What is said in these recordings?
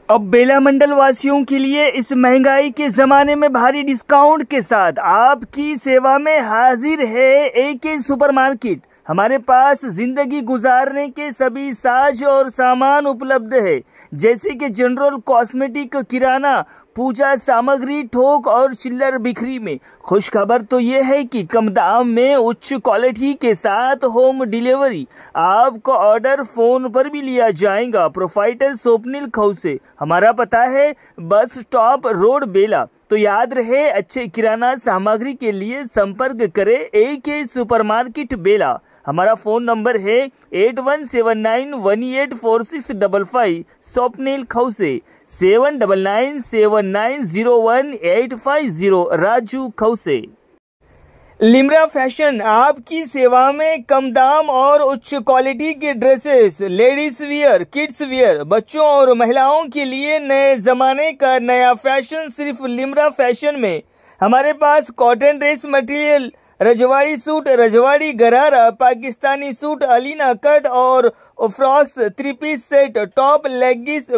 अब बेला मंडल वासियों के लिए इस महंगाई के जमाने में भारी डिस्काउंट के साथ आपकी सेवा में हाजिर है एके सुपरमार्केट। हमारे पास जिंदगी गुजारने के सभी साज और सामान उपलब्ध है, जैसे कि जनरल कॉस्मेटिक, किराना, पूजा सामग्री, थोक और चिल्लर बिक्री में। खुश खबर तो ये है कि कम दाम में उच्च क्वालिटी के साथ होम डिलीवरी। आपका ऑर्डर फोन पर भी लिया जाएगा। प्रोफाइटर स्वप्निल खौसे, हमारा पता है बस स्टॉप रोड बेला। तो याद रहे, अच्छे किराना सामग्री के लिए संपर्क करें एके सुपरमार्केट बेला। हमारा फ़ोन नंबर है 8179184655। स्वप्निल खौसे 7997901850। राजू खौसे। लिम्रा फैशन आपकी सेवा में कम दाम और उच्च क्वालिटी के dresses, ladies wear, kids wear, बच्चों और महिलाओं के लिए नए जमाने का नया फैशन सिर्फ लिम्रा फैशन में। हमारे पास कॉटन ड्रेस मटेरियल, रजवाड़ी सूट, रजवाड़ी गरारा, पाकिस्तानी सूट, अलीना कट और frocks, 3 piece set, top, leggings,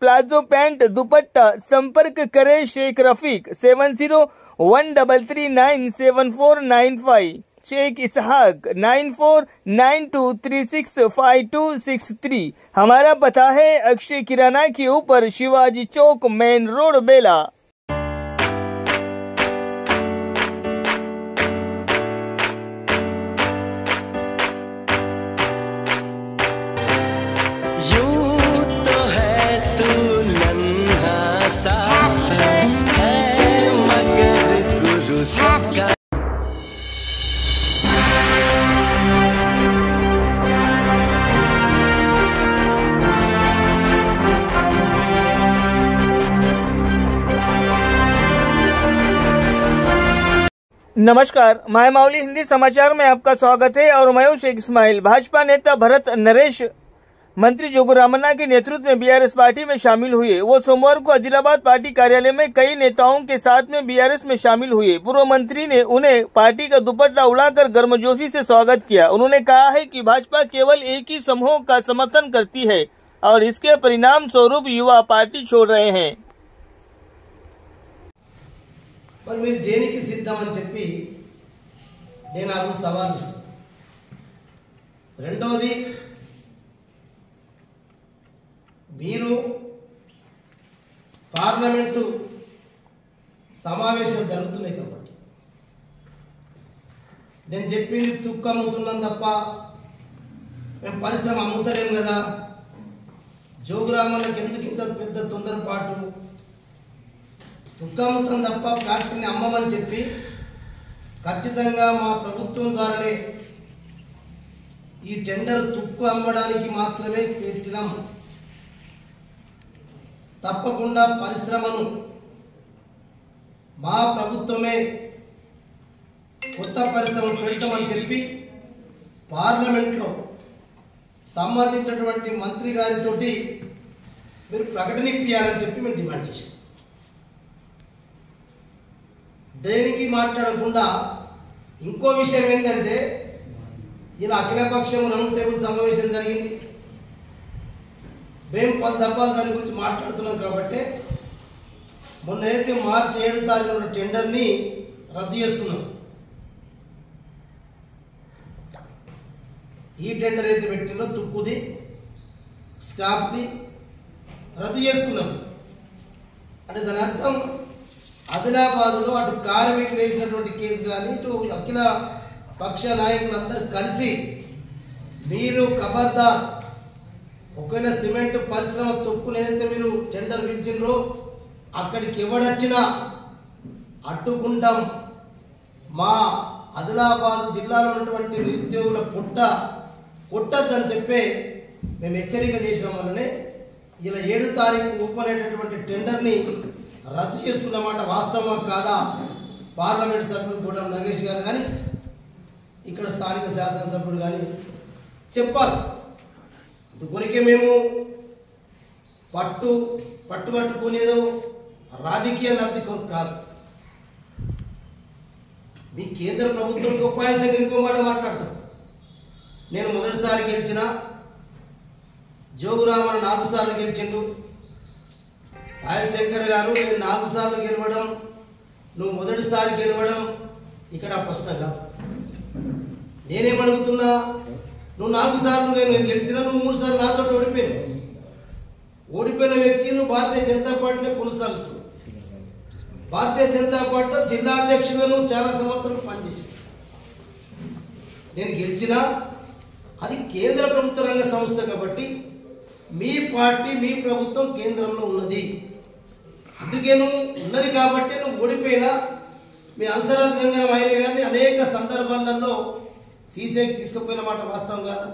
palazzo pants, dupatta. संपर्क करें शेख रफीक 7013397495, शेख इसहाक 9492365263। हमारा पता है अक्षय किराना के ऊपर, शिवाजी चौक, मेन रोड, बेला। नमस्कार, माय माउली हिंदी समाचार में आपका स्वागत है और मैं हूं शेख इस्माइल। भाजपा नेता भरत नरेश मंत्री जोगुरामन्ना के नेतृत्व में बीआरएस पार्टी में शामिल हुए। वो सोमवार को आदिलाबाद पार्टी कार्यालय में कई नेताओं के साथ में बीआरएस में शामिल हुए। पूर्व मंत्री ने उन्हें पार्टी का दुपट्टा उड़ाकर गर्मजोशी से स्वागत किया। उन्होंने कहा है कि भाजपा केवल एक ही समूह का समर्थन करती है और इसके परिणाम स्वरूप युवा पार्टी छोड़ रहे हैं। पर మీరు దేనికి సిద్ధమని చెప్పి నేను ఆ రోజు సవాల్ ఇస్తాను। రెండోది, మీరు పార్లమెంటు సమావేశాలు జరుగుతున్నాయి కాబట్టి నేను చెప్పింది తుక్కు అమ్ముతున్నాం తప్ప మేము పరిశ్రమ అమ్ముతలేము కదా, జోగురామన్నకి ఎందుకు ఇంత పెద్ద తొందరపాటు, తుక్కమ్ముతం తప్ప ఫ్యాక్టరీని అమ్మమని చెప్పి ఖచ్చితంగా మా ప్రభుత్వం ద్వారానే ఈ టెండర్ తుక్కు అమ్మడానికి మాత్రమే పెట్టినాం, తప్పకుండా పరిశ్రమను మా ప్రభుత్వమే కొత్త పరిశ్రమను పెడతామని చెప్పి పార్లమెంట్లో సంబంధించినటువంటి మంత్రి గారితోటి మీరు ప్రకటన ఇప్పించాలని చెప్పి మేము డిమాండ్ చేశాం। దేనికి మాట్లాడకుండా ఇంకో విషయం ఏంటంటే, ఇలా అఖిలపక్షం రౌండ్ టేబుల్ సమావేశం జరిగింది, మేము 10 దఫాలు దాని గురించి మాట్లాడుతున్నాం కాబట్టి మొన్న అయితే మార్చి 7 తారీఖున టెండర్ని రద్దు చేసుకున్నాం। ఈ టెండర్ అయితే పెట్టిందో తుక్కుది, స్క్రాప్ది రద్దు చేసుకున్నాం అంటే దాని అర్థం ఆదిలాబాద్లో అటు కార్మికులు వేసినటువంటి కేసు కానీ ఇటు అఖిల పక్ష నాయకులందరూ కలిసి మీరు ఖబర్దార్, ఒకవేళ సిమెంట్ పరిశ్రమ తొక్కుని ఏదైతే మీరు టెండర్ పిలిచిండ్రో అక్కడికి ఎవడొచ్చినా అడ్డుకుంటాం, మా ఆదిలాబాద్ జిల్లాలో ఉన్నటువంటి నిరుద్యోగుల పుట్ట కొట్టద్దని చెప్పి మేము హెచ్చరిక చేసిన వల్లనే ఇలా 7 తారీఖు ఓపెన్ అయినటువంటి టెండర్ని రద్దు చేసుకున్నమాట వాస్తవం కాదా పార్లమెంట్ సభ్యుడు గూడెం నగేష్ గారు కానీ ఇక్కడ స్థానిక శాసనసభ్యుడు కానీ చెప్పాలి। అందుకొరికే మేము పట్టుబట్టుకునేదో రాజకీయ లబ్ధి కొరకు కాదు। మీ కేంద్ర ప్రభుత్వం ఉపాయం సంగతి ఇంకో మాట మాట్లాడతాం। నేను మొదటిసారి గెలిచిన, జోగురామన్న 4 సార్లు గెలిచిండు, పాయల్ శంకర్ గారు నేను 4 సార్లు గెలవడం, నువ్వు మొదటిసారి గెలవడం ఇక్కడ ప్రశ్న కాదు. నేనేమడుగుతున్నా, నువ్వు 4 సార్లు నేను గెలిచినా, నువ్వు 3 సార్లు నాతో ఓడిపోయిన వ్యక్తి నువ్వు భారతీయ జనతా పార్టీలో కొనసాగుతున్నావు. భారతీయ జనతా పార్టీలో జిల్లా అధ్యక్షుడిగా నువ్వు చాలా సంవత్సరాలు పనిచేసావు. నేను గెలిచినా అది కేంద్ర ప్రభుత్వ రంగ సంస్థ కాబట్టి మీ పార్టీ మీ ప్రభుత్వం కేంద్రంలో ఉన్నది. అందుకే నువ్వు ఉన్నది కాబట్టి నువ్వు ఓడిపోయినా మీ హంసరాజ్ గంగన మైరే గారిని అనేక సందర్భాలలో సీసీఐకి తీసుకుపోయిన మాట వాస్తవం కాదా?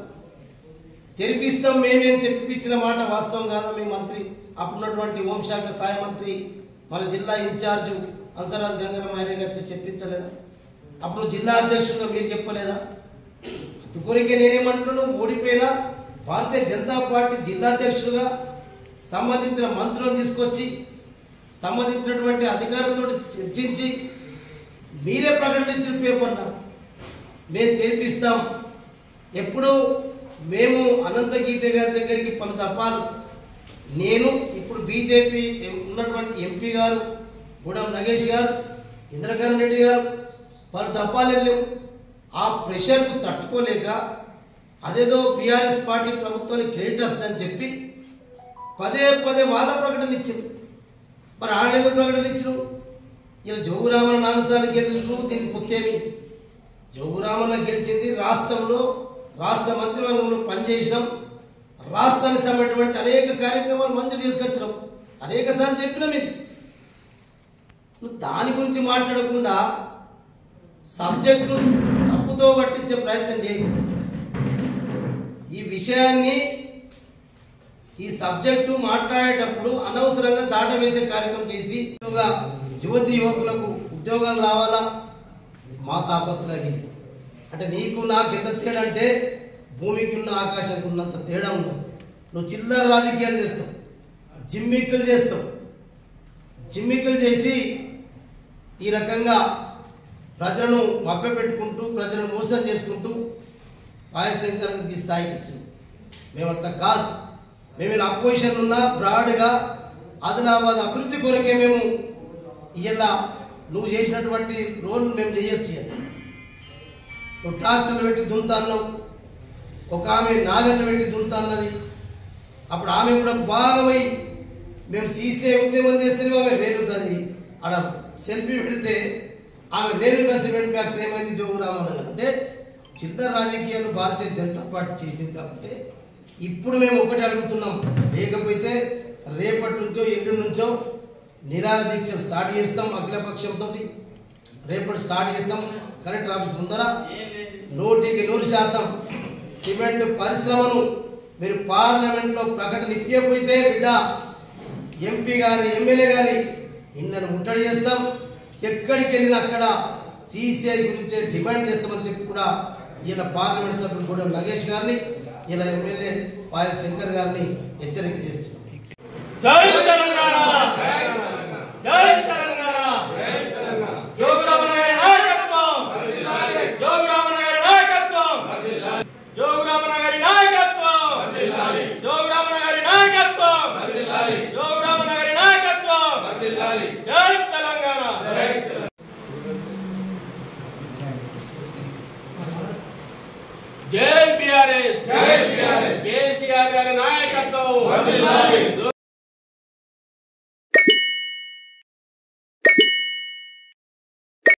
తెరిపిస్తాం మేమేం చెప్పించిన మాట వాస్తవం కాదా? మీ మంత్రి అప్పుడున్నటువంటి హోంశాఖ సహాయ మంత్రి మన జిల్లా ఇన్ఛార్జు హంసరాజ్ గంగన మైరే గారితో చెప్పించలేదా? అప్పుడు జిల్లా అధ్యక్షుడిగా మీరు చెప్పలేదా? అందుకొరికే నేనేమంటున్నాను, ఓడిపోయినా భారతీయ జనతా పార్టీ జిల్లా అధ్యక్షుడిగా సంబంధించిన మంత్రులను తీసుకొచ్చి సంబంధించినటువంటి అధికారులతో చర్చించి మీరే ప్రకటించిన పేపర్న మేము తెరిపిస్తాం. ఎప్పుడు మేము అనంత గీతే గారి దగ్గరికి పలు దఫాలు, నేను ఇప్పుడు బీజేపీ ఉన్నటువంటి ఎంపీ గారు గూడెం నగేష్ గారు, ఇంద్రకరణ్ రెడ్డి గారు పలు దఫాలు వెళ్ళాం. ఆ ప్రెషర్కు తట్టుకోలేక అదేదో బీఆర్ఎస్ పార్టీ ప్రభుత్వానికి క్రెడిట్ వస్తుందని చెప్పి పదే వాళ్ళ ప్రకటన ఇచ్చింది. మరి ఆడేదో ప్రకటన ఇచ్చినావు? ఇలా జోగురామన్న 4 సార్లు గెలిచినావు, దీనికి పుత్తేమి? జోగురామన్న గెలిచింది రాష్ట్రంలో రాష్ట్ర మంత్రివర్గంలో పనిచేసినాం, రాష్ట్రానికి సంబంధించినటువంటి అనేక కార్యక్రమాలు మంజూరు చేసుకొచ్చినాం, అనేక సార్లు చెప్పినాం. ఇది నువ్వు దాని గురించి మాట్లాడకుండా సబ్జెక్టు తప్పుతో పట్టించే ప్రయత్నం చేయి. ఈ విషయాన్ని ఈ సబ్జెక్టు మాట్లాడేటప్పుడు అనవసరంగా దాటవేసే కార్యక్రమం చేసి యువతి యువకులకు ఉద్యోగాలు రావాలా మా తాపత్రయం ఇది. అంటే నీకు నాకు ఎంత తేడా అంటే భూమికి ఉన్న ఆకాశానికి ఉన్నంత తేడా ఉంది. నువ్వు చిల్లర రాజకీయాలు చేస్తావు, జిమ్మిక్కులు చేసి ఈ రకంగా ప్రజలను మభ్యపెట్టుకుంటూ ప్రజలను మోసం చేసుకుంటూ పాయల్ శంకర్కి ఈ స్థాయికి వచ్చింది. మేము అట్లా కాదు. మేము ఇలా అపోజిషన్ ఉన్నా బ్రాడ్గా ఆదిలాబాద్ అభివృద్ధి కొరకే మేము ఇలా నువ్వు చేసినటువంటి రోల్ మేము చేయొచ్చు. నువ్వు ట్రాక్టర్లు పెట్టి దుంత అన్నావు, ఒక ఆమె నాగర్లు పెట్టి దుంత అన్నది. అప్పుడు ఆమె కూడా బాగా పోయి మేము సీసీఐ ఉద్యమం చేస్తే ఆమె రేణుకది ఆడ సెల్ఫీ పెడితే ఆమె రేణుక సిమెంట్ ఫ్యాక్టరీ ఏమైంది జోగురామన్న అంటే చిల్లర రాజకీయాలు భారతీయ జనతా పార్టీ చేసింది. కాబట్టి ఇప్పుడు మేము ఒకటి అడుగుతున్నాం, లేకపోతే రేపటి నుంచో ఎల్లుండి నుంచో నిరాహార దీక్షలు స్టార్ట్ చేస్తాం. అఖిలపక్షంతో రేపటి స్టార్ట్ చేస్తాం. కలెక్టర్ ఆఫీస్ ముందర 100% సిమెంట్ పరిశ్రమను మీరు పార్లమెంట్లో ప్రకటన ఇప్పకపోతే బిడ్డ ఎంపీ గారి ఎమ్మెల్యే గారి ఇళ్ళను ముట్టడి చేస్తాం. ఎక్కడికి వెళ్ళినా అక్కడ సీసీఐ గురించే డిమాండ్ చేస్తామని చెప్పి కూడా ఇలా పార్లమెంట్ సభ్యులు గూడెం నగేష్ గారిని ఇలా ఎమ్మెల్యే పాయల్ శంకర్ గారిని హెచ్చరిక చేస్తున్నాం.